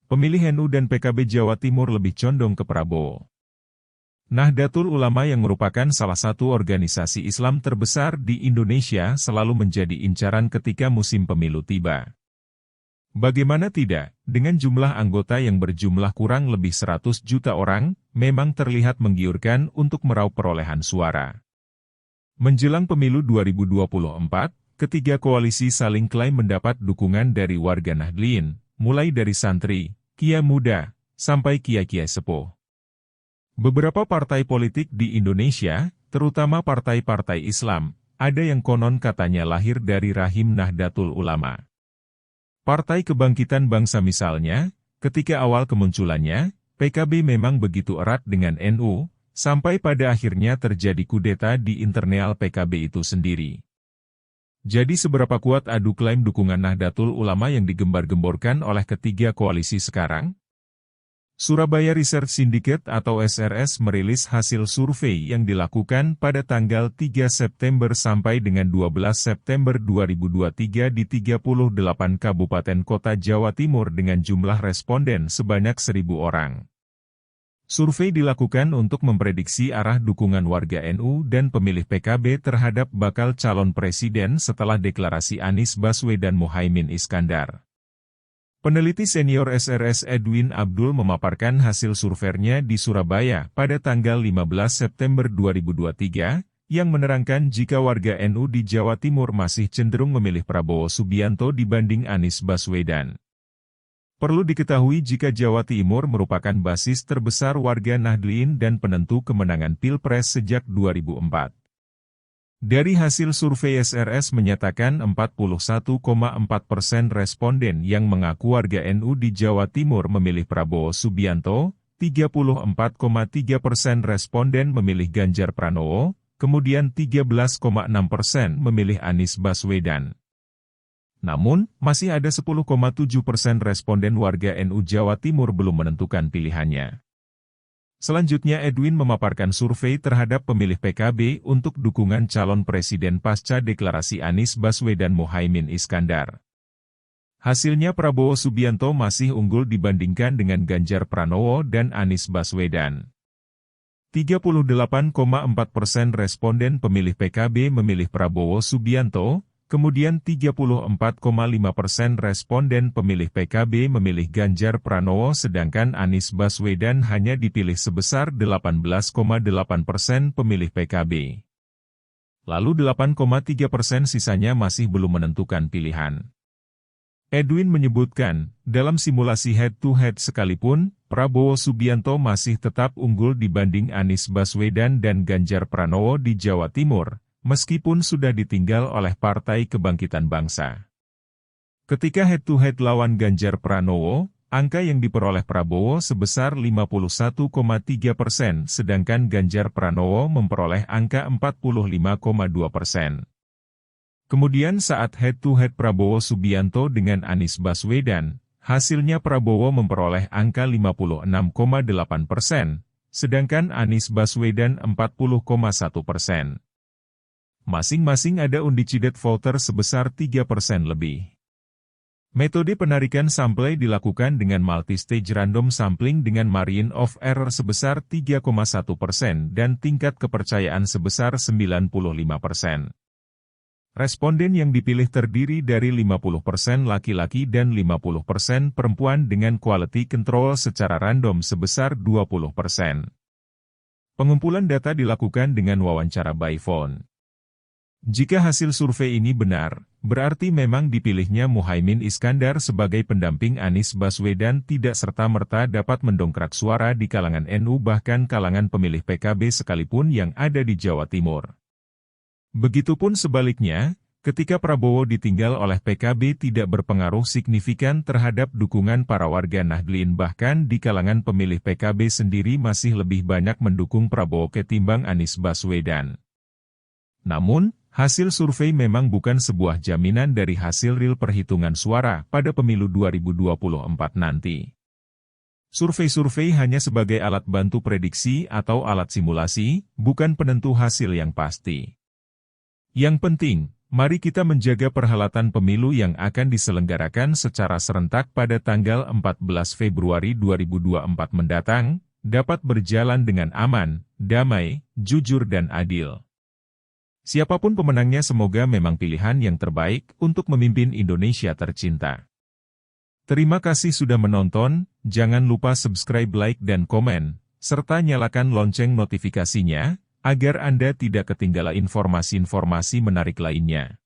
Pemilih NU dan PKB Jawa Timur lebih condong ke Prabowo. Nahdlatul Ulama yang merupakan salah satu organisasi Islam terbesar di Indonesia selalu menjadi incaran ketika musim pemilu tiba. Bagaimana tidak, dengan jumlah anggota yang berjumlah kurang lebih 100 juta orang, memang terlihat menggiurkan untuk meraup perolehan suara. Menjelang pemilu 2024, ketiga koalisi saling klaim mendapat dukungan dari warga Nahdlin, mulai dari santri, Kiai muda, sampai kiai-kiai sepuh. Beberapa partai politik di Indonesia, terutama partai-partai Islam, ada yang konon katanya lahir dari rahim Nahdlatul Ulama. Partai Kebangkitan Bangsa misalnya, ketika awal kemunculannya, PKB memang begitu erat dengan NU, sampai pada akhirnya terjadi kudeta di internal PKB itu sendiri. Jadi seberapa kuat adu klaim dukungan Nahdlatul Ulama yang digembar-gemborkan oleh ketiga koalisi sekarang? Surabaya Research Syndicate atau SRS merilis hasil survei yang dilakukan pada tanggal 3 September sampai dengan 12 September 2023 di 38 kabupaten kota Jawa Timur dengan jumlah responden sebanyak 1.000 orang. Survei dilakukan untuk memprediksi arah dukungan warga NU dan pemilih PKB terhadap bakal calon presiden setelah deklarasi Anies Baswedan Muhaimin Iskandar. Peneliti senior SRS Edwin Abdul memaparkan hasil surveinya di Surabaya pada tanggal 15 September 2023, yang menerangkan jika warga NU di Jawa Timur masih cenderung memilih Prabowo Subianto dibanding Anies Baswedan. Perlu diketahui jika Jawa Timur merupakan basis terbesar warga Nahdlin dan penentu kemenangan Pilpres sejak 2004. Dari hasil survei SRS menyatakan 41,4% responden yang mengaku warga NU di Jawa Timur memilih Prabowo Subianto, 34,3% responden memilih Ganjar Pranowo, kemudian 13,6% memilih Anies Baswedan. Namun, masih ada 10,7% responden warga NU Jawa Timur belum menentukan pilihannya. Selanjutnya Edwin memaparkan survei terhadap pemilih PKB untuk dukungan calon presiden pasca deklarasi Anies Baswedan Muhaimin Iskandar. Hasilnya Prabowo Subianto masih unggul dibandingkan dengan Ganjar Pranowo dan Anies Baswedan. 38,4% responden pemilih PKB memilih Prabowo Subianto, kemudian 34,5% responden pemilih PKB memilih Ganjar Pranowo sedangkan Anies Baswedan hanya dipilih sebesar 18,8% pemilih PKB. Lalu 8,3% sisanya masih belum menentukan pilihan. Edwin menyebutkan, dalam simulasi head-to-head sekalipun, Prabowo Subianto masih tetap unggul dibanding Anies Baswedan dan Ganjar Pranowo di Jawa Timur, meskipun sudah ditinggal oleh Partai Kebangkitan Bangsa. Ketika head-to-head lawan Ganjar Pranowo, angka yang diperoleh Prabowo sebesar 51,3%, sedangkan Ganjar Pranowo memperoleh angka 45,2%. Kemudian saat head-to-head Prabowo Subianto dengan Anies Baswedan, hasilnya Prabowo memperoleh angka 56,8%, sedangkan Anies Baswedan 40,1%. Masing-masing ada undecided voter sebesar 3% lebih. Metode penarikan sampel dilakukan dengan multi-stage random sampling dengan margin of error sebesar 3,1% dan tingkat kepercayaan sebesar 95%. Responden yang dipilih terdiri dari 50% laki-laki dan 50% perempuan dengan quality control secara random sebesar 20%. Pengumpulan data dilakukan dengan wawancara by phone. Jika hasil survei ini benar, berarti memang dipilihnya Muhaimin Iskandar sebagai pendamping Anies Baswedan tidak serta-merta dapat mendongkrak suara di kalangan NU bahkan kalangan pemilih PKB sekalipun yang ada di Jawa Timur. Begitupun sebaliknya, ketika Prabowo ditinggal oleh PKB tidak berpengaruh signifikan terhadap dukungan para warga Nahdlin bahkan di kalangan pemilih PKB sendiri masih lebih banyak mendukung Prabowo ketimbang Anies Baswedan. Namun, hasil survei memang bukan sebuah jaminan dari hasil real perhitungan suara pada pemilu 2024 nanti. Survei-survei hanya sebagai alat bantu prediksi atau alat simulasi, bukan penentu hasil yang pasti. Yang penting, mari kita menjaga perhelatan pemilu yang akan diselenggarakan secara serentak pada tanggal 14 Februari 2024 mendatang, dapat berjalan dengan aman, damai, jujur dan adil. Siapapun pemenangnya semoga memang pilihan yang terbaik untuk memimpin Indonesia tercinta. Terima kasih sudah menonton, jangan lupa subscribe, like dan komen, serta nyalakan lonceng notifikasinya, agar Anda tidak ketinggalan informasi-informasi menarik lainnya.